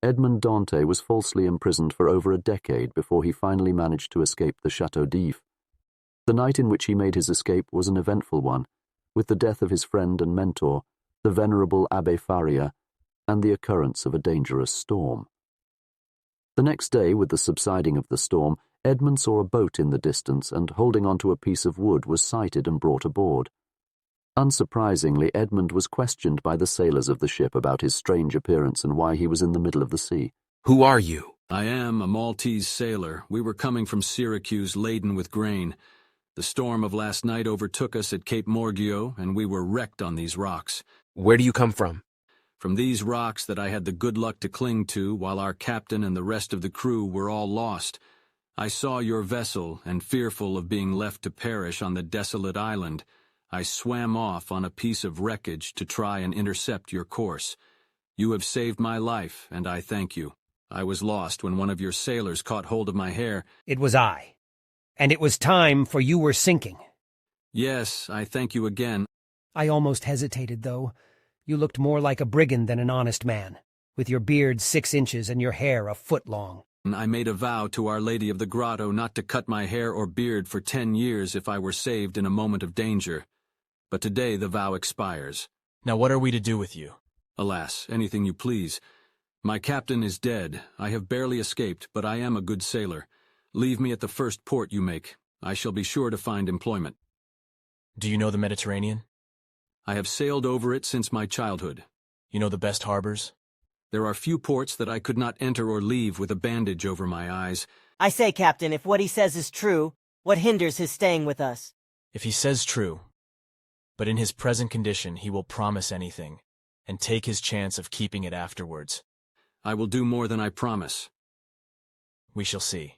Edmond Dantes was falsely imprisoned for over a decade before he finally managed to escape the Chateau d'If. The night in which he made his escape was an eventful one, with the death of his friend and mentor, the venerable Abbé Faria, and the occurrence of a dangerous storm. The next day, with the subsiding of the storm, Edmond saw a boat in the distance and, holding onto a piece of wood, was sighted and brought aboard. Unsurprisingly, Edmond was questioned by the sailors of the ship about his strange appearance and why he was in the middle of the sea. "Who are you?" "I am a Maltese sailor. We were coming from Syracuse laden with grain. The storm of last night overtook us at Cape Morgio, and we were wrecked on these rocks." "Where do you come from?" "From these rocks that I had the good luck to cling to, while our captain and the rest of the crew were all lost. I saw your vessel, and fearful of being left to perish on the desolate island, I swam off on a piece of wreckage to try and intercept your course. You have saved my life, and I thank you. I was lost when one of your sailors caught hold of my hair." "It was I. And it was time, for you were sinking." "Yes, I thank you again." "I almost hesitated, though. You looked more like a brigand than an honest man, with your beard 6 inches and your hair a foot long." "I made a vow to Our Lady of the Grotto not to cut my hair or beard for 10 years if I were saved in a moment of danger. But today the vow expires." "Now what are we to do with you?" "Alas, anything you please. My captain is dead. I have barely escaped, but I am a good sailor. Leave me at the first port you make. I shall be sure to find employment." "Do you know the Mediterranean?" "I have sailed over it since my childhood." "You know the best harbors?" "There are few ports that I could not enter or leave with a bandage over my eyes." "I say, Captain, if what he says is true, what hinders his staying with us?" "If he says true, but in his present condition he will promise anything, and take his chance of keeping it afterwards." "I will do more than I promise." "We shall see."